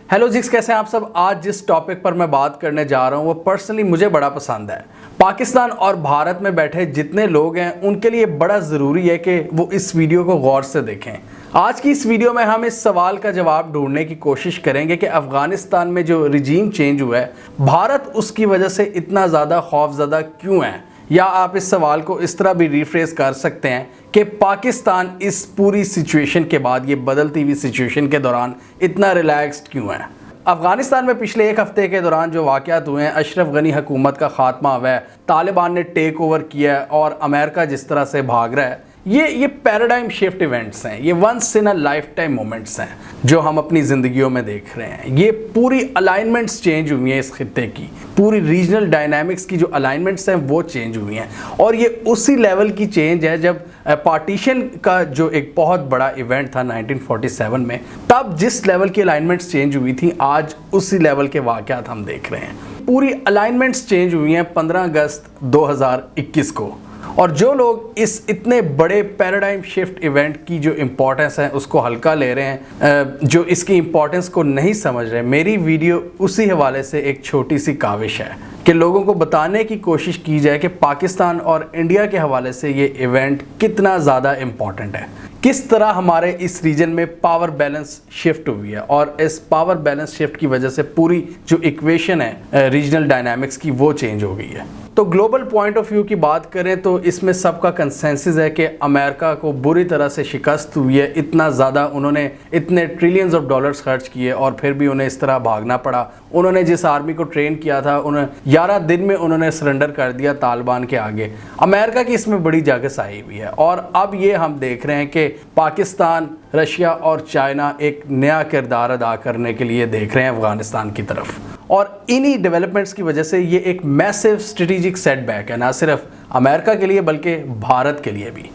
Hello जिक्स, कैसे हैं आप सब। आज जिस टॉपिक पर मैं बात करने जा रहा हूं वो पर्सनली मुझे बड़ा पसंद है। पाकिस्तान और भारत में बैठे जितने लोग हैं उनके लिए बड़ा ज़रूरी है कि वो इस वीडियो को गौर से देखें। आज की इस वीडियो में हम इस सवाल का जवाब ढूंढने की कोशिश करेंगे कि अफ़गानिस्तान में जो रिजीम चेंज हुआ है, भारत उसकी वजह से इतना ज़्यादा खौफज़दा क्यों है, या आप इस सवाल को इस तरह भी रिफ्रेज कर सकते हैं कि पाकिस्तान इस पूरी सिचुएशन के बाद, ये बदलती हुई सिचुएशन के दौरान इतना रिलैक्स्ड क्यों है। अफ़गानिस्तान में पिछले एक हफ्ते के दौरान जो वाक़यात हुए हैं, अशरफ गनी हुकूमत का ख़ात्मा हुआ है, तालिबान ने टेक ओवर किया है और अमेरिका जिस तरह से भाग रहा है, ये पैराडाइम शिफ्ट इवेंट्स हैं, ये once in a lifetime moments हैं जो हम अपनी ज़िंदगियों में देख रहे हैं। ये पूरी अलाइनमेंट्स चेंज हुई हैं इस खित्ते की, पूरी रीजनल डायनामिक्स की जो अलाइनमेंट्स हैं वो चेंज हुई हैं, और ये उसी लेवल की चेंज है जब पार्टीशन का जो एक बहुत बड़ा इवेंट था 1947 में, तब जिस लेवल की अलाइनमेंट्स चेंज हुई थी, आज उसी लेवल के वाक़यात हम देख रहे हैं। पूरी अलाइनमेंट्स चेंज हुई हैं 15 अगस्त 2021 को, और जो लोग इस इतने बड़े पैराडाइम शिफ्ट इवेंट की जो इम्पोर्टेंस है उसको हल्का ले रहे हैं, जो इसकी इम्पोर्टेंस को नहीं समझ रहे, मेरी वीडियो उसी हवाले से एक छोटी सी काविश है कि लोगों को बताने की कोशिश की जाए कि पाकिस्तान और इंडिया के हवाले से ये इवेंट कितना ज़्यादा इम्पॉर्टेंट है, किस तरह हमारे इस रीजन में पावर बैलेंस शिफ्ट हुई है, और इस पावर बैलेंस शिफ्ट की वजह से पूरी जो इक्वेशन है रीजनल डायनामिक्स की वो चेंज हो गई है। तो ग्लोबल पॉइंट ऑफ व्यू की बात करें तो इसमें सबका कंसेंसस है कि अमेरिका को बुरी तरह से शिकस्त हुई है। इतना ज़्यादा उन्होंने इतने ट्रिलियंस ऑफ डॉलर्स खर्च किए और फिर भी उन्हें इस तरह भागना पड़ा। उन्होंने जिस आर्मी को ट्रेन किया था, उन्हें 11 दिन में उन्होंने सरेंडर कर दिया तालिबान के आगे। अमेरिका की इसमें बड़ी जागस आई हुई है, और अब ये हम देख रहे हैं कि पाकिस्तान, रशिया और चाइना एक नया किरदार अदा करने के लिए देख रहे हैं अफ़गानिस्तान की तरफ, और इन्हीं डेवलपमेंट्स की वजह से ये एक मैसिव स्ट्रेटेजिक सेटबैक है, ना सिर्फ अमेरिका के लिए बल्कि भारत के लिए भी।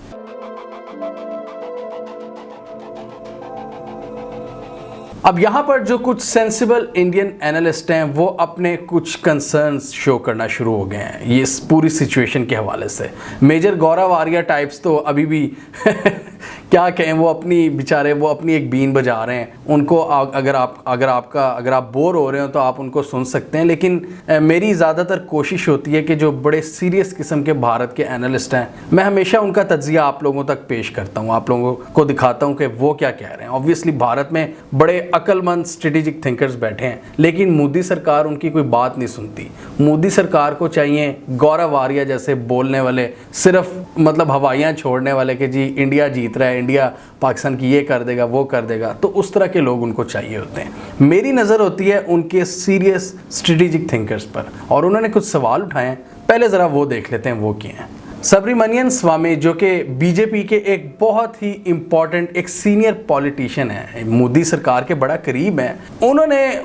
अब यहाँ पर जो कुछ सेंसिबल इंडियन एनालिस्ट हैं वो अपने कुछ कंसर्न्स शो करना शुरू हो गए हैं ये इस पूरी सिचुएशन के हवाले से। मेजर गौरव आर्या टाइप्स तो अभी भी क्या कहें, वो अपनी बेचारे वो अपनी एक बीन बजा रहे हैं। उनको अगर आप बोर हो रहे हो तो आप उनको सुन सकते हैं, लेकिन मेरी ज़्यादातर कोशिश होती है कि जो बड़े सीरियस किस्म के भारत के एनालिस्ट हैं, मैं हमेशा उनका तज्जिया आप लोगों तक पेश करता हूँ, आप लोगों को दिखाता हूँ कि वो क्या कह रहे हैं। ऑब्वियसली भारत में बड़े अक्लमंद स्ट्रेटेजिक थिंकर्स बैठे हैं, लेकिन मोदी सरकार उनकी कोई बात नहीं सुनती। मोदी सरकार को चाहिए गौरव आर्या जैसे बोलने वाले, सिर्फ मतलब हवाइयाँ छोड़ने वाले कि जी इंडिया जीत रहा है, इंडिया पाकिस्तान की ये कर देगा वो कर देगा, तो उस तरह के लोग उनको चाहिए होते हैं। मेरी नज़र होती है उनके सीरियस स्ट्रेटेजिक थिंकर्स पर, और उन्होंने कुछ सवाल उठाए। पहले ज़रा वो देख लेते हैं वो क्या हैं। सुब्रमण्यम स्वामी, जो कि बीजेपी के एक बहुत ही इम्पॉर्टेंट एक सीनियर पॉलिटिशियन है, मोदी सरकार के बड़ा करीब हैं,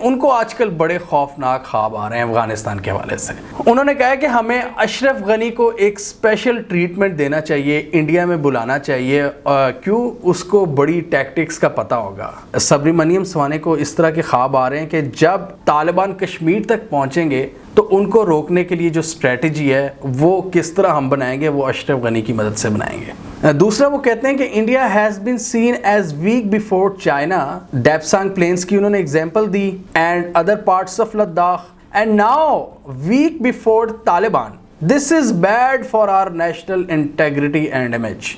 उनको आजकल बड़े खौफनाक ख्वाब आ रहे हैं अफगानिस्तान के हवाले से। उन्होंने कहा है कि हमें अशरफ गनी को एक स्पेशल ट्रीटमेंट देना चाहिए, इंडिया में बुलाना चाहिए, क्यों, उसको बड़ी टैक्टिक्स का पता होगा। सुब्रमण्यम स्वामी को इस तरह के ख्वाब आ रहे हैं कि जब तालिबान कश्मीर तक पहुँचेंगे तो उनको रोकने के लिए जो स्ट्रेटजी है वो किस तरह हम बनाएंगे, वो अशरफ गनी की मदद से बनाएंगे। दूसरा, वो कहते हैं कि India has been seen as weak before China, Depsang plains की उन्होंने एग्जांपल दी, and other parts of Ladakh, and now weak before Taliban. This is bad for our national integrity and image.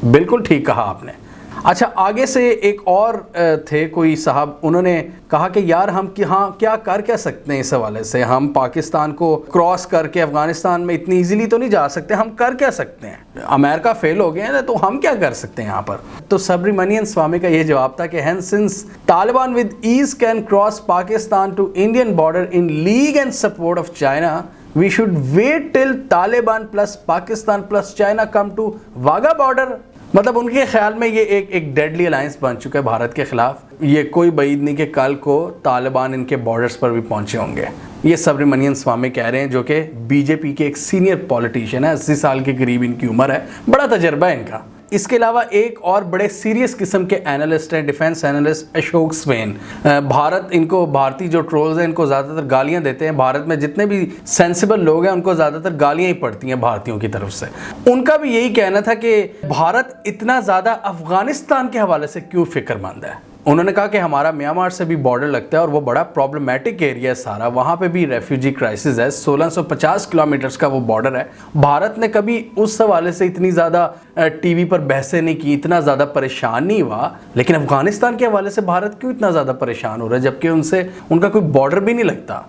बिल्कुल ठीक कहा आपने। अच्छा, आगे से एक और थे कोई साहब, उन्होंने कहा कि यार हम क्या कर सकते हैं इस हवाले से, हम पाकिस्तान को क्रॉस करके अफगानिस्तान में इतनी इजीली तो नहीं जा सकते, हम कर क्या सकते हैं, अमेरिका फेल हो गए हैं तो हम क्या कर सकते हैं यहाँ पर। तो सुब्रमण्यम स्वामी का ये जवाब था कि hence since Taliban with ease can cross Pakistan to Indian border in league and support of China, we should wait till Taliban plus Pakistan plus China come to Wagah border. मतलब उनके ख्याल में ये एक डेडली अलायंस बन चुका है भारत के खिलाफ। ये कोई बईद नहीं कि कल को तालिबान इनके बॉर्डर्स पर भी पहुंचे होंगे। ये सुब्रमण्यम स्वामी कह रहे हैं, जो कि बीजेपी के एक सीनियर पॉलिटिशियन है, 80 साल के करीब इनकी उम्र है, बड़ा तजर्बा है इनका। इसके अलावा एक और बड़े सीरियस किस्म के एनालिस्ट हैं, डिफेंस एनालिस्ट अशोक स्वेन। भारतीय जो ट्रोल्स हैं इनको ज़्यादातर गालियां देते हैं। भारत में जितने भी सेंसिबल लोग हैं उनको ज़्यादातर गालियां ही पड़ती हैं भारतीयों की तरफ से। उनका भी यही कहना था कि भारत इतना ज़्यादा अफगानिस्तान के हवाले से क्यों फिक्रमंद है। उन्होंने कहा कि हमारा म्यांमार से भी बॉर्डर लगता है और वो बड़ा प्रॉब्लमेटिक एरिया है सारा, वहाँ पे भी रेफ्यूजी क्राइसिस है, 1650 किलोमीटर्स का वो बॉर्डर है। भारत ने कभी उस हवाले से इतनी ज़्यादा टीवी पर बहसें नहीं की, इतना ज़्यादा परेशान नहीं हुआ, लेकिन अफगानिस्तान के हवाले से भारत क्यों इतना ज़्यादा परेशान हो रहा है जबकि उनसे उनका कोई बॉर्डर भी नहीं लगता।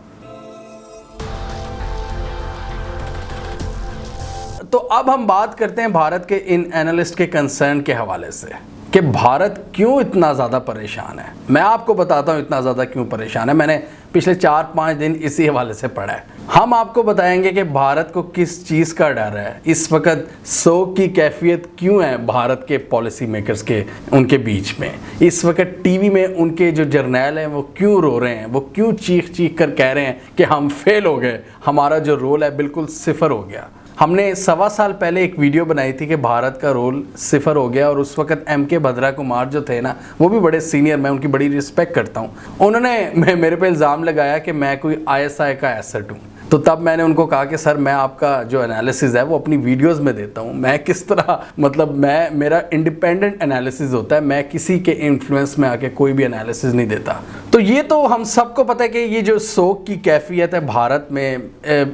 तो अब हम बात करते हैं भारत के इन एनालिस्ट के कंसर्न के हवाले से कि भारत क्यों इतना ज़्यादा परेशान है। मैं आपको बताता हूँ इतना ज़्यादा क्यों परेशान है, मैंने पिछले 4-5 दिन इसी हवाले से पढ़ा है। हम आपको बताएंगे कि भारत को किस चीज़ का डर है, इस वक्त शोक की कैफियत क्यों है भारत के पॉलिसी मेकर्स के उनके बीच में, इस वक्त टीवी में उनके जो जर्नैल हैं वो क्यों रो रहे हैं, वो क्यों चीख चीख कर कह रहे हैं कि हम फेल हो गए, हमारा जो रोल है बिल्कुल सिफर हो गया। हमने 1.25 साल पहले एक वीडियो बनाई थी कि भारत का रोल सिफर हो गया और उस वक्त MK भद्रा कुमार जो थे ना, वो भी बड़े सीनियर, मैं उनकी बड़ी रिस्पेक्ट करता हूँ, उन्होंने मेरे पे इल्ज़ाम लगाया कि मैं कोई ISI का एसेट हूँ। तो तब मैंने उनको कहा कि सर मैं आपका जो एनालिसिस है वो अपनी वीडियोस में देता हूँ, मैं किस तरह मतलब मेरा इंडिपेंडेंट एनालिसिस होता है, मैं किसी के इन्फ्लुएंस में आके कोई भी एनालिसिस नहीं देता। तो ये तो हम सबको पता है कि ये जो शोक की कैफियत है भारत में,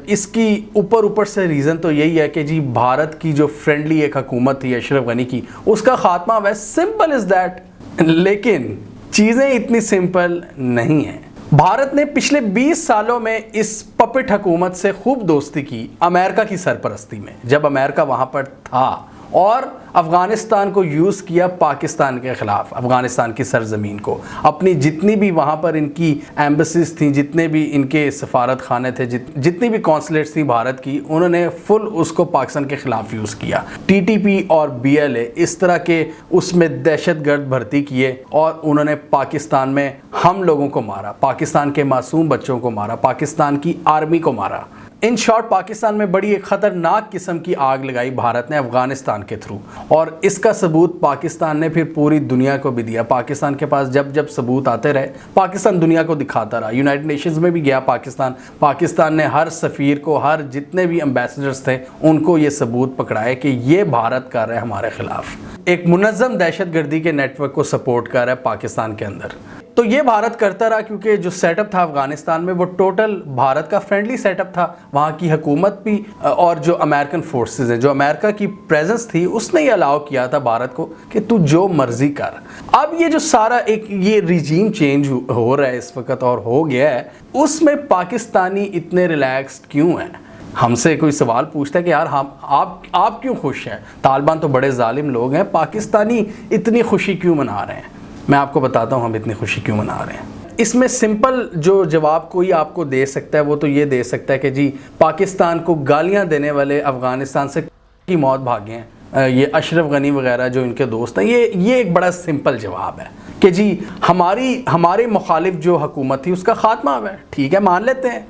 इसकी ऊपर से रीज़न तो यही है कि जी भारत की जो फ्रेंडली एक हुकूमत थी अशरफ गनी की, उसका खात्मा हुआ है, सिंपल इज़ दैट। लेकिन चीज़ें इतनी सिंपल नहीं हैं। भारत ने पिछले 20 सालों में इस पपेट हुकूमत से खूब दोस्ती की अमेरिका की सरपरस्ती में, जब अमेरिका वहाँ पर था, और अफ़गानिस्तान को यूज़ किया पाकिस्तान के ख़िलाफ़, अफ़गानिस्तान की सरज़मीन को। अपनी जितनी भी वहाँ पर इनकी एम्बेसीज थी, जितने भी इनके सफारत खाने थे, जितनी भी कौंसलेट्स थी भारत की, उन्होंने फुल उसको पाकिस्तान के ख़िलाफ़ यूज़ किया। TTP और BLA इस तरह के उसमें दहशतगर्द भर्ती किए और उन्होंने पाकिस्तान में हम लोगों को मारा, पाकिस्तान के मासूम बच्चों को मारा, पाकिस्तान की आर्मी को मारा। इन शॉर्ट पाकिस्तान में बड़ी एक ख़तरनाक किस्म की आग लगाई भारत ने अफ़गानिस्तान के थ्रू, और इसका सबूत पाकिस्तान ने फिर पूरी दुनिया को भी दिया। पाकिस्तान के पास जब जब सबूत आते रहे, पाकिस्तान दुनिया को दिखाता रहा। यूनाइटेड नेशंस में भी गया पाकिस्तान ने हर सफ़ीर को, हर जितने भी एम्बेसडर्स थे, उनको ये सबूत पकड़ाए कि ये भारत कर रहा है हमारे ख़िलाफ़, एक मुनज़्ज़म दहशतगर्दी के नेटवर्क को सपोर्ट कर रहा है पाकिस्तान के अंदर। तो ये भारत करता रहा क्योंकि जो सेटअप था अफ़गानिस्तान में वो टोटल भारत का फ्रेंडली सेटअप था। वहाँ की हुकूमत भी और जो अमेरिकन फोर्सेस हैं, जो अमेरिका की प्रेजेंस थी, उसने ये अलाउ किया था भारत को कि तू जो मर्जी कर। अब ये जो सारा एक ये रिजीम चेंज हो रहा है इस वक्त और हो गया है, उसमें पाकिस्तानी इतने रिलैक्स्ड क्यों हैं? हमसे कोई सवाल पूछता है कि यार आप क्यों खुश हैं? तालिबान तो बड़े जालिम लोग हैं, पाकिस्तानी इतनी खुशी क्यों मना रहे हैं? मैं आपको बताता हूँ हम इतनी खुशी क्यों मना रहे हैं। इसमें सिंपल जो जवाब कोई आपको दे सकता है वो तो ये दे सकता है कि जी पाकिस्तान को गालियाँ देने वाले अफ़गानिस्तान से की मौत भागे हैं, ये अशरफ गनी वगैरह जो इनके दोस्त हैं। ये एक बड़ा सिंपल जवाब है कि जी हमारे मुखालिफ जो हुकूमत थी उसका खात्मा हुआ है, ठीक है, मान लेते हैं।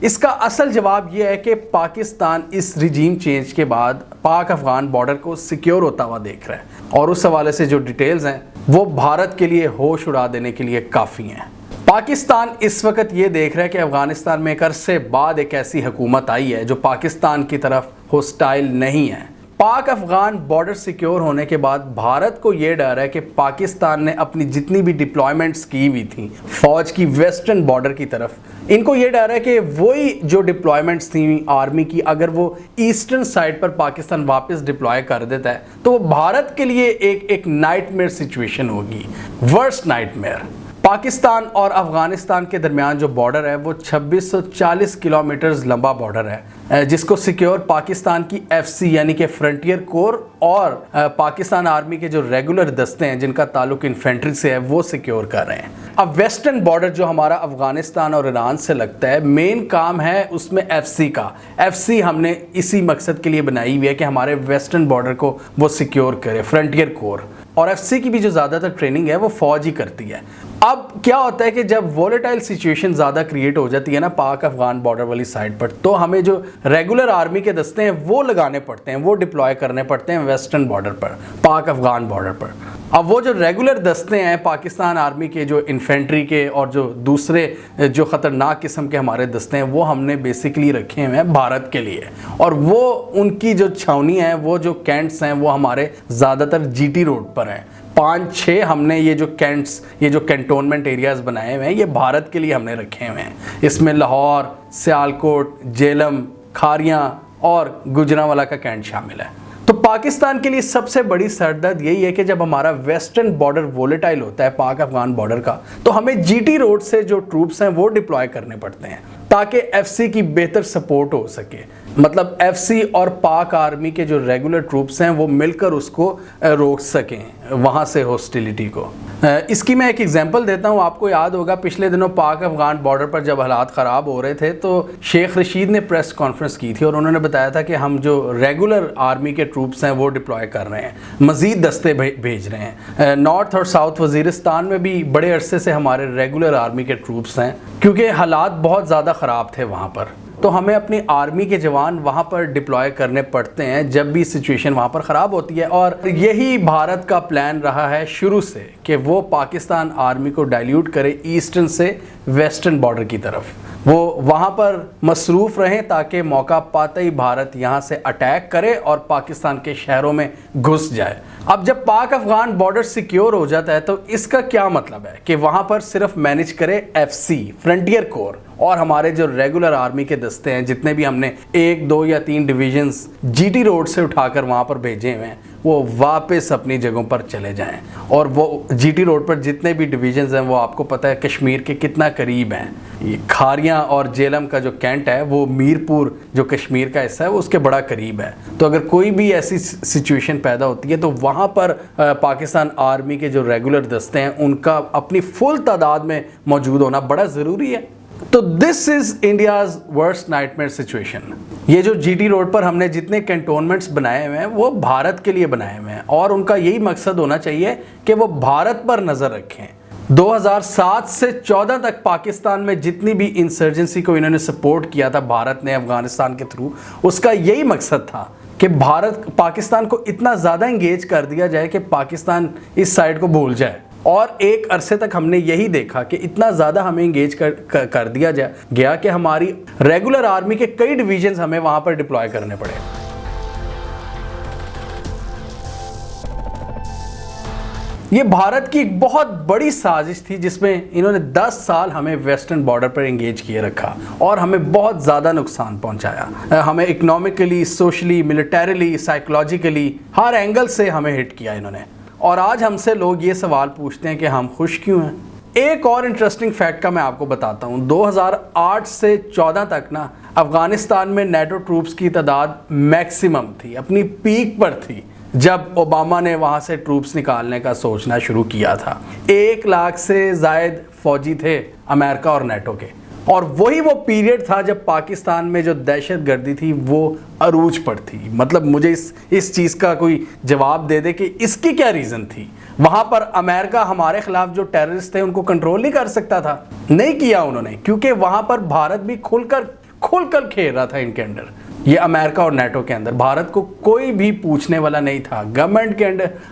इसका असल जवाब यह है कि पाकिस्तान इस रिजीम चेंज के बाद पाक अफगान बॉर्डर को सिक्योर होता हुआ देख रहा है, और उस हवाले से जो डिटेल्स हैं वो भारत के लिए होश उड़ा देने के लिए काफ़ी हैं। पाकिस्तान इस वक्त ये देख रहा है कि अफगानिस्तान में एक अरसे बाद एक ऐसी हुकूमत आई है जो पाकिस्तान की तरफ होस्टाइल नहीं है। पाक अफगान बॉर्डर सिक्योर होने के बाद भारत को ये डर है कि पाकिस्तान ने अपनी जितनी भी डिप्लॉयमेंट्स की हुई थी फौज की वेस्टर्न बॉर्डर की तरफ, इनको ये डर है कि वही जो डिप्लॉयमेंट्स थी आर्मी की, अगर वो ईस्टर्न साइड पर पाकिस्तान वापस डिप्लॉय कर देता है तो वो भारत के लिए एक नाइटमेयर सिचुएशन होगी, वर्स्ट नाइटमेयर। पाकिस्तान और अफ़गानिस्तान के दरमियान जो बॉर्डर है वो 2640 किलोमीटर लंबा बॉर्डर है, जिसको सिक्योर पाकिस्तान की FC यानी कि फ्रंटियर कोर और पाकिस्तान आर्मी के जो रेगुलर दस्ते हैं जिनका ताल्लुक इन्फेंट्री से है वो सिक्योर कर रहे हैं। अब वेस्टर्न बॉर्डर जो हमारा अफ़गानिस्तान और ईरान से लगता है, मेन काम है उसमें FC का। FC हमने इसी मकसद के लिए बनाई हुई है कि हमारे वेस्टर्न बॉर्डर को वो सिक्योर करे, फ्रंटियर कोर। और FC की भी जो ज़्यादातर ट्रेनिंग है वो फ़ौज ही करती है। अब क्या होता है कि जब वोलेटाइल सिचुएशन ज़्यादा क्रिएट हो जाती है ना पाक अफगान बॉर्डर वाली साइड पर, तो हमें जो रेगुलर आर्मी के दस्ते हैं वो लगाने पड़ते हैं, वो डिप्लॉय करने पड़ते हैं वेस्टर्न बॉर्डर पर, पाक अफगान बॉर्डर पर। अब वो जो रेगुलर दस्ते हैं पाकिस्तान आर्मी के, जो इन्फेंट्री के और जो दूसरे जो ख़तरनाक किस्म के हमारे दस्ते हैं, वो हमने बेसिकली रखे हुए हैं भारत के लिए। और वो उनकी जो छावनी है, वो जो कैंट्स हैं, वो हमारे ज़्यादातर जीटी रोड पर हैं। 5-6 हमने ये जो कैंट्स, ये जो कैंटोनमेंट एरियाज़ बनाए हुए हैं, ये भारत के लिए हमने रखे हुए हैं। इसमें लाहौर, सियालकोट, जेलम, खारियाँ और गुजरांवाला का कैंट शामिल है। तो पाकिस्तान के लिए सबसे बड़ी सरदर्द यही है कि जब हमारा वेस्टर्न बॉर्डर वोलेटाइल होता है पाक अफगान बॉर्डर का, तो हमें जीटी रोड से जो ट्रूप्स हैं वो डिप्लॉय करने पड़ते हैं ताकि एफसी की बेहतर सपोर्ट हो सके। मतलब एफसी और पाक आर्मी के जो रेगुलर ट्रूप्स हैं वो मिलकर उसको रोक सकें वहाँ से हॉस्टिलिटी को। इसकी मैं एक एग्जांपल देता हूँ। आपको याद होगा पिछले दिनों पाक अफगान बॉर्डर पर जब हालात ख़राब हो रहे थे तो शेख रशीद ने प्रेस कॉन्फ्रेंस की थी और उन्होंने बताया था कि हम जो रेगुलर आर्मी के ट्रूप्स हैं वो डिप्लॉय कर रहे हैं, मज़ीद दस्ते भेज रहे हैं। नॉर्थ और साउथ वज़ीरिस्तान में भी बड़े अरसे से हमारे रेगुलर आर्मी के ट्रूप्स हैं क्योंकि हालात बहुत ज़्यादा ख़राब थे वहाँ पर। तो हमें अपनी आर्मी के जवान वहाँ पर डिप्लॉय करने पड़ते हैं जब भी सिचुएशन वहाँ पर ख़राब होती है। और यही भारत का प्लान रहा है शुरू से कि वो पाकिस्तान आर्मी को डाइल्यूट करे ईस्टर्न से वेस्टर्न बॉर्डर की तरफ, वो वहाँ पर मसरूफ़ रहें ताकि मौका पाते ही भारत यहाँ से अटैक करे और पाकिस्तान के शहरों में घुस जाए। अब जब पाक अफगान बॉर्डर सिक्योर हो जाता है तो इसका क्या मतलब है कि वहाँ पर सिर्फ मैनेज करे एफसी, फ्रंटियर कोर, और हमारे जो रेगुलर आर्मी के दस्ते हैं जितने भी हमने 1, 2 या 3 डिवीजन्स जीटी रोड से उठाकर वहाँ पर भेजे हुए हैं वो वापस अपनी जगहों पर चले जाएं। और वो जीटी रोड पर जितने भी डिवीजन्स हैं वो आपको पता है कश्मीर के कितना करीब हैं। ये खारियाँ और जेलम का जो कैंट है वो मीरपुर जो कश्मीर का हिस्सा है वो उसके बड़ा करीब है। तो अगर कोई भी ऐसी सिचुएशन पैदा होती है तो वहाँ पर पाकिस्तान आर्मी के जो रेगुलर दस्ते हैं उनका अपनी फुल तादाद में मौजूद होना बड़ा ज़रूरी है। तो this is India's worst nightmare situation. ये जो जीटी रोड पर हमने जितने कैंटोनमेंट्स बनाए हुए हैं वो भारत के लिए बनाए हुए हैं और उनका यही मकसद होना चाहिए कि वो भारत पर नज़र रखें। 2007 से 14 तक पाकिस्तान में जितनी भी इंसर्जेंसी को इन्होंने सपोर्ट किया था भारत ने अफगानिस्तान के थ्रू, उसका यही मकसद था कि भारत पाकिस्तान को इतना ज़्यादा इंगेज कर दिया जाए कि पाकिस्तान इस साइड को भूल जाए। और एक अरसे तक हमने यही देखा कि इतना ज़्यादा हमें इंगेज कर दिया गया कि हमारी रेगुलर आर्मी के कई डिवीजन्स हमें वहाँ पर डिप्लॉय करने पड़े। ये भारत की एक बहुत बड़ी साजिश थी जिसमें इन्होंने 10 साल हमें वेस्टर्न बॉर्डर पर इंगेज किए रखा और हमें बहुत ज़्यादा नुकसान पहुंचाया। हमें इकोनॉमिकली, सोशली, मिलिटरीली, साइकोलॉजिकली हर एंगल से हमें हिट किया इन्होंने। और आज हमसे लोग ये सवाल पूछते हैं कि हम खुश क्यों हैं। एक और इंटरेस्टिंग फैक्ट का मैं आपको बताता हूँ। 2008 से 14 तक ना अफ़गानिस्तान में नेटो ट्रूप्स की तादाद मैक्सिमम थी, अपनी पीक पर थी जब ओबामा ने वहाँ से ट्रूप्स निकालने का सोचना शुरू किया था। 1 लाख से ज़ायद फौजी थे अमेरिका और नेटो के। और वही वो पीरियड था जब पाकिस्तान में जो दहशत गर्दी थी वो अरूज पर थी। मतलब मुझे इस चीज़ का कोई जवाब दे दे कि इसकी क्या रीज़न थी। वहाँ पर अमेरिका हमारे ख़िलाफ़ जो टेररिस्ट थे उनको कंट्रोल नहीं कर सकता था, नहीं किया उन्होंने, क्योंकि वहाँ पर भारत भी खुलकर खेल रहा था इनके अंदर। ये अमेरिका और नेटो के अंदर भारत को कोई भी पूछने वाला नहीं था। गवर्नमेंट के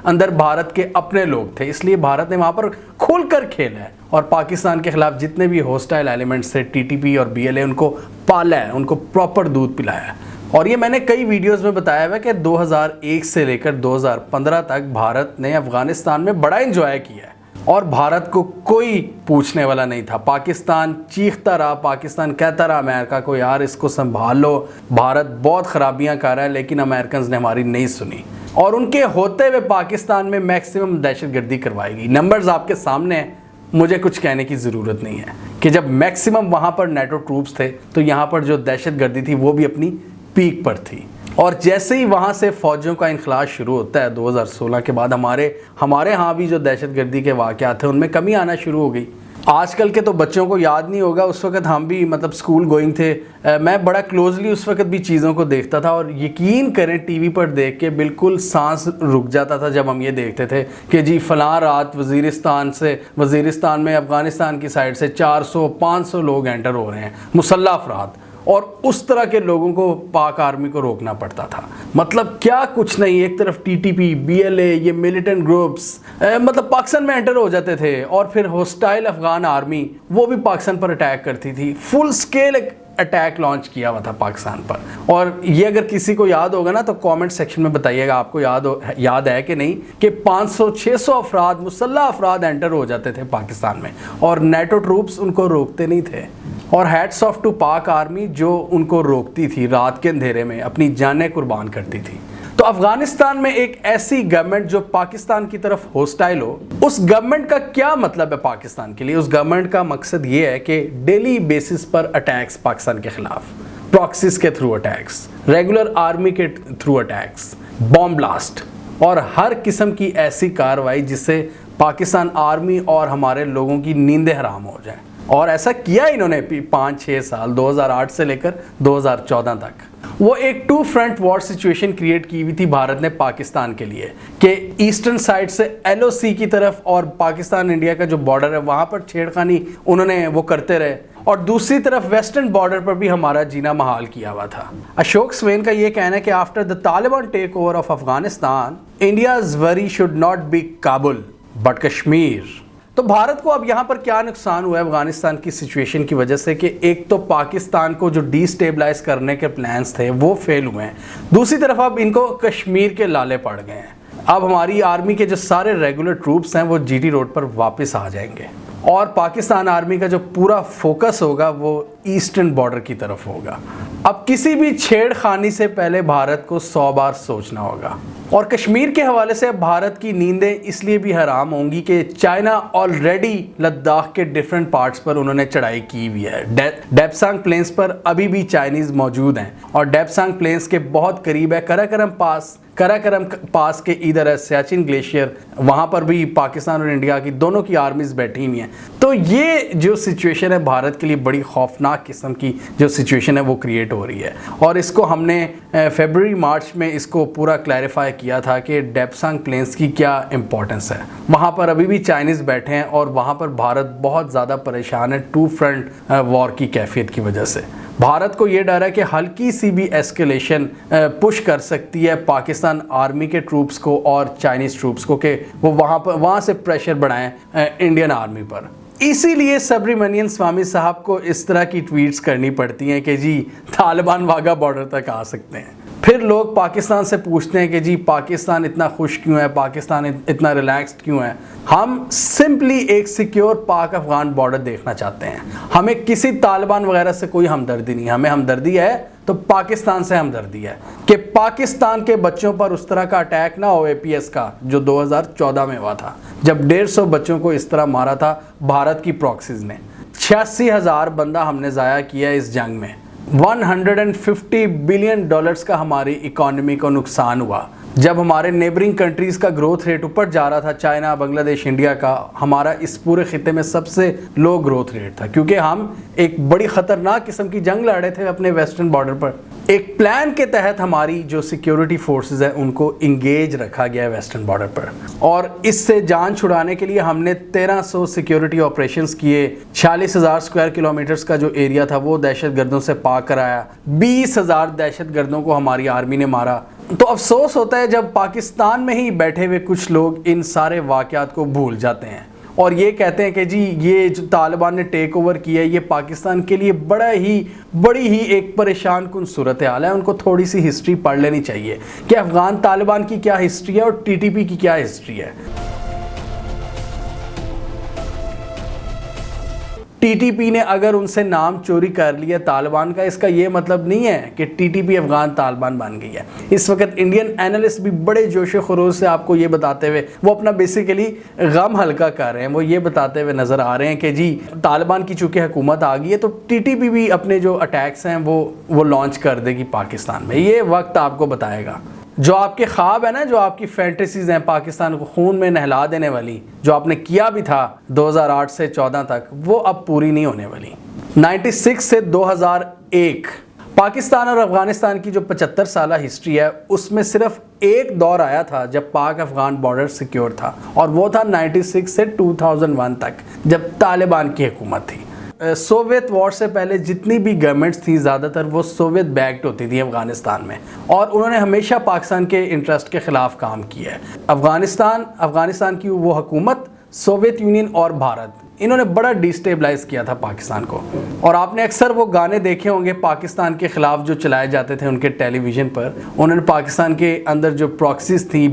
अंदर भारत के अपने लोग थे, इसलिए भारत ने वहाँ पर खुलकर खेला है और पाकिस्तान के खिलाफ जितने भी हॉस्टाइल एलिमेंट्स थे, टीटीपी और बीएलए, उनको पाला है, उनको प्रॉपर दूध पिलाया है। और ये मैंने कई वीडियोस में बताया हुआ कि 2001 से लेकर 2015 तक भारत ने अफगानिस्तान में बड़ा एंजॉय किया है और भारत को कोई पूछने वाला नहीं था। पाकिस्तान चीखता रहा, पाकिस्तान कहता रहा अमेरिका को, यार इसको संभाल लो, भारत बहुत ख़राबियाँ कर रहा है, लेकिन अमेरिकन ने हमारी नहीं सुनी और उनके होते हुए पाकिस्तान में मैक्सिमम दहशतगर्दी करवाएगी। नंबर्स आपके सामने हैं, मुझे कुछ कहने की ज़रूरत नहीं है कि जब मैक्सिमम वहाँ पर नेटो ट्रूप्स थे तो यहाँ पर जो दहशतगर्दी थी वो भी अपनी पीक पर थी। और जैसे ही वहाँ से फ़ौजियों का इनखलास शुरू होता है 2016 के बाद हमारे यहाँ भी जो दहशतगर्दी के वाक़यात थे उनमें कमी आना शुरू हो गई। आजकल के तो बच्चों को याद नहीं होगा, उस वक़्त हम भी मतलब स्कूल गोइंग थे। मैं बड़ा क्लोजली उस वक़्त भी चीज़ों को देखता था और यकीन करें टीवी पर देख के बिल्कुल सांस रुक जाता था जब हम ये देखते थे कि जी फ़लाँ रात वज़ीरिस्तान में अफ़गानिस्तान की साइड से 400-500 लोग एंटर हो रहे हैं, मुसल्लह अफराद, और उस तरह के लोगों को पाक आर्मी को रोकना पड़ता था। मतलब क्या कुछ नहीं, एक तरफ टीटीपी, बीएलए, ये मिलिटेंट ग्रुप्स मतलब पाकिस्तान में एंटर हो जाते थे और फिर होस्टाइल अफगान आर्मी वो भी पाकिस्तान पर अटैक करती थी। फुल स्केल अटैक लॉन्च किया हुआ था पाकिस्तान पर। और ये अगर किसी को याद होगा ना तो कमेंट सेक्शन में बताइएगा आपको याद है कि नहीं कि 500-600 अफराद, मुसल्लह अफराद एंटर हो जाते थे पाकिस्तान में और नेटो ट्रूप्स उनको रोकते नहीं थे। और हैट्स ऑफ टू पाक आर्मी जो उनको रोकती थी, रात के अंधेरे में अपनी जानें कुर्बान करती थी। तो अफगानिस्तान में एक ऐसी गवर्नमेंट जो पाकिस्तान की तरफ होस्टाइल हो, उस गवर्नमेंट का क्या मतलब है पाकिस्तान के लिए? उस गवर्नमेंट का मकसद ये है कि डेली बेसिस पर अटैक्स पाकिस्तान के खिलाफ, प्रॉक्सीज के थ्रू अटैक्स, रेगुलर आर्मी के थ्रू अटैक्स, बॉम्ब ब्लास्ट और हर किस्म की ऐसी कार्रवाई जिससे पाकिस्तान आर्मी और हमारे लोगों की नींदें हराम हो जाए। और ऐसा किया इन्होंने 5-6 साल, 2008 से लेकर 2014 तक। वो एक two front war situation create की हुई थी भारत ने पाकिस्तान के लिए कि ईस्टर्न साइड से एलओसी की तरफ और पाकिस्तान इंडिया का जो बॉर्डर है वहां पर छेड़खानी उन्होंने वो करते रहे, और दूसरी तरफ वेस्टर्न बॉर्डर पर भी हमारा जीना महाल किया हुआ था। अशोक स्वेन का ये कहना है कि after the Taliban take over of Afghanistan, India's worry should not be Kabul but Kashmir. तो भारत को अब यहाँ पर क्या नुकसान हुआ है अफगानिस्तान की सिचुएशन की वजह से कि एक तो पाकिस्तान को जो डिस्टेबलाइज करने के प्लान्स थे वो फेल हुए हैं, दूसरी तरफ अब इनको कश्मीर के लाले पड़ गए हैं। अब हमारी आर्मी के जो सारे रेगुलर ट्रूप्स हैं वो जीटी रोड पर वापस आ जाएंगे और पाकिस्तान आर्मी का जो पूरा फोकस होगा वो ईस्टर्न बॉर्डर की तरफ होगा। अब किसी भी छेड़खानी से पहले भारत को 100 बार सोचना होगा। और कश्मीर के हवाले से अब भारत की नींदें इसलिए भी हराम होंगी कि चाइना ऑलरेडी लद्दाख के डिफरेंट पार्ट्स पर उन्होंने चढ़ाई की हुई है। डेप्सांग प्लेन्स पर अभी भी चाइनीज मौजूद हैं और डेप्सांग प्लेन्स के बहुत करीब है कराकरम पास के इधर है सियाचिन ग्लेशियर, वहाँ पर भी पाकिस्तान और इंडिया की दोनों की आर्मीज बैठी हुई हैं। तो ये जो सिचुएशन है भारत के लिए बड़ी खौफनाक किस्म की जो सिचुएशन है वो क्रिएट हो रही है। और इसको हमने फरवरी-मार्च में इसको पूरा क्लैरिफाई किया था कि डेप्सांग प्लेन्स की क्या इंपॉर्टेंस है। वहाँ पर अभी भी चाइनीज़ बैठे हैं और वहाँ पर भारत बहुत ज़्यादा परेशान है टू फ्रंट वॉर की कैफियत की वजह से। भारत को ये डर है कि हल्की सी भी एस्केलेशन पुश कर सकती है पाकिस्तान आर्मी के ट्रूप्स को और चाइनीज़ ट्रूप्स को कि वो वहाँ से प्रेशर बढ़ाएं इंडियन आर्मी पर। इसीलिए सुब्रमण्यम स्वामी साहब को इस तरह की ट्वीट्स करनी पड़ती हैं कि जी तालिबान वाघा बॉर्डर तक आ सकते हैं। फिर लोग पाकिस्तान से पूछते हैं कि जी पाकिस्तान इतना खुश क्यों है, पाकिस्तान इतना रिलैक्स्ड क्यों है। हम सिंपली एक सिक्योर पाक अफगान बॉर्डर देखना चाहते हैं। हमें किसी तालिबान वगैरह से कोई हमदर्दी नहीं, हमें हमदर्दी है तो पाकिस्तान से हमदर्दी है कि पाकिस्तान के बच्चों पर उस तरह का अटैक ना हो एपीएस का जो 2014 में हुआ था, जब 150 बच्चों को इस तरह मारा था भारत की प्रॉक्सीज ने। 86,000 बंदा हमने ज़ाया किया इस जंग में। $150 बिलियन का हमारी इकोनॉमी को नुकसान हुआ। जब हमारे नेबरिंग कंट्रीज़ का ग्रोथ रेट ऊपर जा रहा था, चाइना, बांग्लादेश, इंडिया का, हमारा इस पूरे खिते में सबसे लो ग्रोथ रेट था क्योंकि हम एक बड़ी ख़तरनाक किस्म की जंग लड़ रहे थे अपने वेस्टर्न बॉर्डर पर। एक प्लान के तहत हमारी जो सिक्योरिटी फोर्सेस है उनको इंगेज रखा गया है वेस्टर्न बॉर्डर पर और इससे जान छुड़ाने के लिए हमने 1300 सिक्योरिटी ऑपरेशंस किए। 46,000 स्क्वायर किलोमीटर्स का जो एरिया था वो दहशतगर्दों से पाक कराया। 20,000 दहशतगर्दों को हमारी आर्मी ने मारा। तो अफसोस होता है जब पाकिस्तान में ही बैठे हुए कुछ लोग इन सारे वाक़यात को भूल जाते हैं और ये कहते हैं कि जी ये जो तालिबान ने टेक ओवर किया है ये पाकिस्तान के लिए बड़ी ही एक परेशान कुन सूरत हाल है। उनको थोड़ी सी हिस्ट्री पढ़ लेनी चाहिए कि अफगान तालिबान की क्या हिस्ट्री है और टीटीपी की क्या हिस्ट्री है। टीटीपी ने अगर उनसे नाम चोरी कर लिया तालिबान का, इसका ये मतलब नहीं है कि टीटीपी अफगान तालिबान बन गई है। इस वक्त इंडियन एनालिस्ट भी बड़े जोश खरोश से आपको ये बताते हुए वो अपना बेसिकली गम हल्का कर रहे हैं। वो ये बताते हुए नज़र आ रहे हैं कि जी तालिबान की चूँकि हुकूमत आ गई है तो टीटीपी भी अपने जो अटैक्स हैं वो लॉन्च कर देगी पाकिस्तान में। ये वक्त आपको बताएगा। जो आपके ख्वाब है ना, जो आपकी फैंटेसीज हैं पाकिस्तान को खून में नहला देने वाली, जो आपने किया भी था 2008 से 14 तक, वो अब पूरी नहीं होने वाली। 96 से 2001 पाकिस्तान और अफगानिस्तान की जो 75 साल हिस्ट्री है उसमें सिर्फ एक दौर आया था जब पाक अफगान बॉर्डर सिक्योर था और वो था 96 से 2001 तक जब तालिबान की हुकूमत थी। सोवियत वॉर से पहले जितनी भी गवर्नमेंट्स थी ज़्यादातर वो सोवियत बैक्ड होती थी अफ़गानिस्तान में, और उन्होंने हमेशा पाकिस्तान के इंटरेस्ट के ख़िलाफ़ काम किया है। अफ़गानिस्तान की वो हुकूमत, सोवियत यूनियन और भारत, इन्होंने बड़ा डिस्टेबलाइज किया था पाकिस्तान को। और आपने अक्सर वो गाने देखे होंगे पाकिस्तान के ख़िलाफ़ जो चलाए जाते थे उनके टेलीविज़न पर। उन्होंने पाकिस्तान के अंदर जो प्रॉक्सीज थी,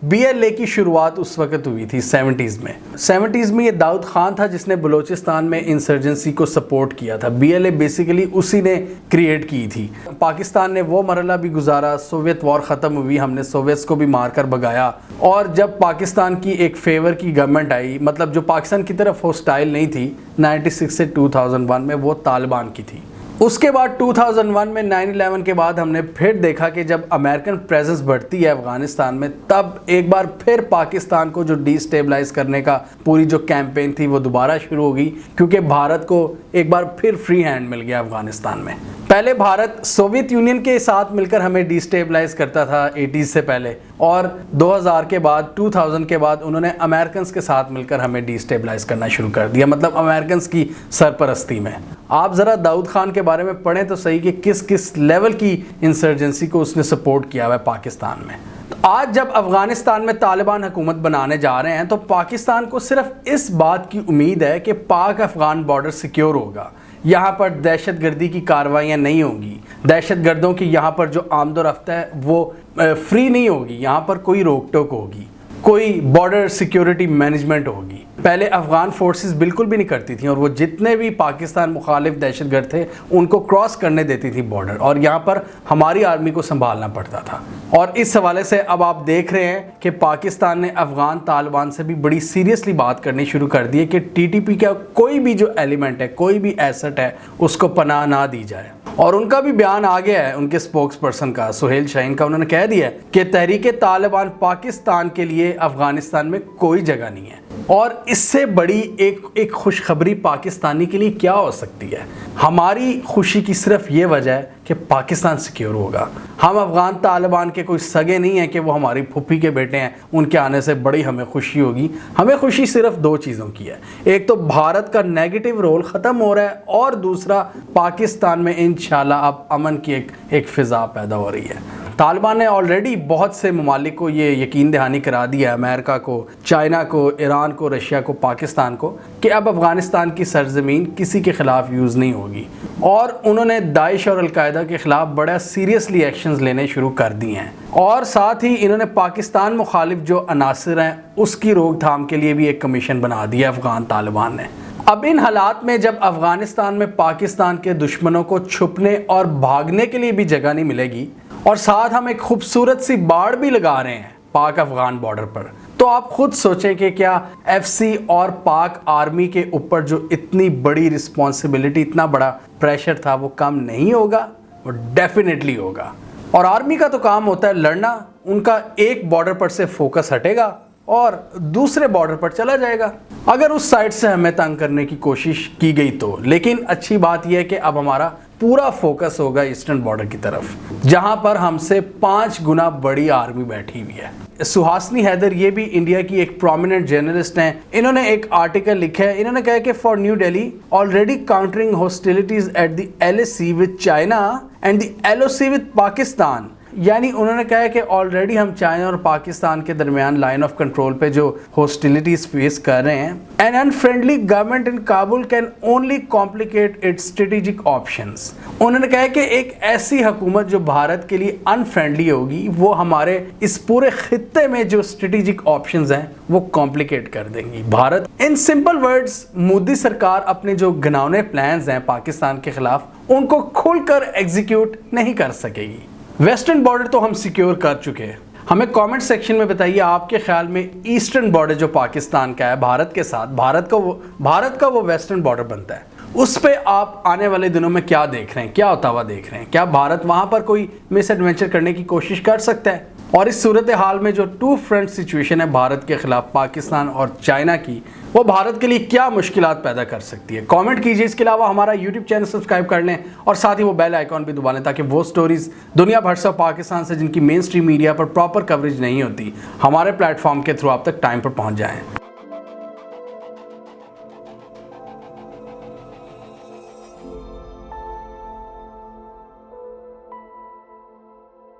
BLA की शुरुआत उस वक्त हुई थी 70s में। ये दाऊद ख़ान था जिसने बलूचिस्तान में इंसर्जेंसी को सपोर्ट किया था। BLA बेसिकली उसी ने क्रिएट की थी। पाकिस्तान ने वो मरहला भी गुजारा, सोवियत वॉर ख़त्म हुई, हमने सोवियत्स को भी मार कर भगाया, और जब पाकिस्तान की एक फेवर की गवर्नमेंट आई, मतलब जो पाकिस्तान की तरफ हॉस्टाइल नहीं थी 96 से 2001 में, वो तालिबान की थी। उसके बाद 2001 में 9/11 के बाद हमने फिर देखा कि जब अमेरिकन प्रेजेंस बढ़ती है अफ़गानिस्तान में, तब एक बार फिर पाकिस्तान को जो डिस्टेबलाइज करने का पूरी जो कैंपेन थी वो दोबारा शुरू हो गई, क्योंकि भारत को एक बार फिर फ्री हैंड मिल गया अफ़गानिस्तान में। पहले भारत सोवियत यूनियन के साथ मिलकर हमें डिस्टेबलाइज करता था 80s से पहले, और 2000 के बाद 2000 के बाद उन्होंने अमेरिकन के साथ मिलकर हमें डिस्टेबलाइज करना शुरू कर दिया, मतलब अमेरिकन की सरपरस्ती में। आप ज़रा दाऊद ख़ान के बारे में पढ़ें तो सही कि किस किस लेवल की इंसर्जेंसी को उसने सपोर्ट किया हुआ है पाकिस्तान में। तो आज जब अफ़गानिस्तान में तालिबान हुकूमत बनाने जा रहे हैं तो पाकिस्तान को सिर्फ इस बात की उम्मीद है कि पाक अफ़गान बॉर्डर सिक्योर होगा, यहाँ पर दहशतगर्दी की कार्रवाइयाँ नहीं होंगी, दहशतगर्दों की यहाँ पर जो आमदोरफ्त है वो फ्री नहीं होगी, यहाँ पर कोई रोक टोक होगी, कोई बॉर्डर सिक्योरिटी मैनेजमेंट होगी। पहले अफ़गान फोर्सेस बिल्कुल भी नहीं करती थी, और वो जितने भी पाकिस्तान मुखालिफ दहशतगर्द थे उनको क्रॉस करने देती थी बॉर्डर, और यहाँ पर हमारी आर्मी को संभालना पड़ता था। और इस हवाले से अब आप देख रहे हैं कि पाकिस्तान ने अफ़गान तालिबान से भी बड़ी सीरियसली बात करनी शुरू कर दी है कि TTP का कोई भी जो एलिमेंट है, कोई भी एसेट है, उसको पनाह ना दी जाए। और उनका भी बयान आ गया है, उनके स्पोक्स पर्सन का, सुहेल शाहीन का। उन्होंने कह दिया है कि तहरीक तालिबान पाकिस्तान के लिए अफ़गानिस्तान में कोई जगह नहीं है। और इससे बड़ी एक खुशखबरी पाकिस्तानी के लिए क्या हो सकती है? हमारी खुशी की सिर्फ ये वजह है कि पाकिस्तान सिक्योर होगा। हम अफ़गान तालिबान के कोई सगे नहीं हैं कि वो हमारी फुप्पी के बेटे हैं, उनके आने से बड़ी हमें खुशी होगी। हमें खुशी सिर्फ दो चीज़ों की है, एक तो भारत का नेगेटिव रोल ख़त्म हो रहा है, और दूसरा पाकिस्तान में इंशाल्लाह अब अमन की एक फ़िज़ा पैदा हो रही है। तालिबान ने ऑलरेडी बहुत से ममालिक को ये यकीन दहानी करा दिया है, अमेरिका को, चाइना को, ईरान को, रशिया को, पाकिस्तान को, कि अब अफ़गानिस्तान की सरजमीन किसी के ख़िलाफ़ यूज़ नहीं होगी। और उन्होंने दाइश और अलकायदा के ख़िलाफ़ बड़ा सीरियसली एक्शंस लेने शुरू कर दिए हैं। और साथ ही इन्होंने पाकिस्तान मुखालिफ जो अनासिर हैं उसकी रोकथाम के लिए भी एक कमीशन बना दिया अफ़गान तालिबान ने। अब इन हालात में जब अफ़गानिस्तान में पाकिस्तान के दुश्मनों को छुपने और भागने के लिए भी जगह नहीं मिलेगी, और साथ हम एक खूबसूरत सी बाड़ भी लगा रहे हैं पाक अफ़गान बॉर्डर पर, तो आप खुद सोचें कि क्या FC और पाक आर्मी के ऊपर जो इतनी बड़ी रिस्पॉन्सिबिलिटी, इतना बड़ा प्रेशर था, वो कम नहीं होगा? वो डेफिनेटली होगा। और आर्मी का तो काम होता है लड़ना, उनका एक बॉर्डर पर से फोकस हटेगा और दूसरे बॉर्डर पर चला जाएगा अगर उस साइड से हमें तंग करने की कोशिश की गई तो। लेकिन अच्छी बात यह है कि अब हमारा पूरा फोकस होगा ईस्टर्न बॉर्डर की तरफ, जहां पर हमसे 5 गुना बड़ी आर्मी बैठी हुई है। सुहासनी हैदर, ये भी इंडिया की एक प्रोमिनेंट जर्नलिस्ट हैं, इन्होंने एक आर्टिकल लिखा है। इन्होंने कहा कि for new Delhi already countering hostilities at the LAC with China and the LOC with Pakistan, यानी उन्होंने कहा है कि ऑलरेडी हम चाइना और पाकिस्तान के दरमियान लाइन ऑफ कंट्रोल पे जो हॉस्टिलिटीज फेस कर रहे हैं। An unfriendly government in Kabul can only complicate its strategic options. उन्होंने कहा कि एक ऐसी हुकूमत जो भारत के लिए अनफ्रेंडली होगी, वो हमारे इस पूरे खित्ते में जो स्ट्रेटेजिक ऑप्शंस हैं वो कॉम्प्लिकेट कर देंगी। Bharat, in simple words, Modi सरकार अपने जो घिनौने प्लान्स हैं पाकिस्तान के खिलाफ, उनको खुलकर एग्जीक्यूट नहीं कर सकेगी। वेस्टर्न बॉर्डर तो हम सिक्योर कर चुके हैं। हमें कमेंट सेक्शन में बताइए आपके ख्याल में ईस्टर्न बॉर्डर जो पाकिस्तान का है भारत के साथ, भारत का वो वेस्टर्न बॉर्डर बनता है, उस पे आप आने वाले दिनों में क्या देख रहे हैं, क्या होता हुआ देख रहे हैं? क्या भारत वहां पर कोई मिस एडवेंचर करने की कोशिश कर सकता है? और इस सूरत हाल में जो 2 फ्रंट सिचुएशन है भारत के खिलाफ पाकिस्तान और चाइना की, वो भारत के लिए क्या मुश्किलात पैदा कर सकती है? कमेंट कीजिए। इसके अलावा हमारा यूट्यूब चैनल सब्सक्राइब कर लें और साथ ही वो बेल आइकॉन भी दबा लें ताकि वो स्टोरीज दुनिया भर से पाकिस्तान से जिनकी मेन स्ट्रीम मीडिया पर प्रॉपर कवरेज नहीं होती, हमारे प्लेटफॉर्म के थ्रू आप तक टाइम पर पहुंच जाएं।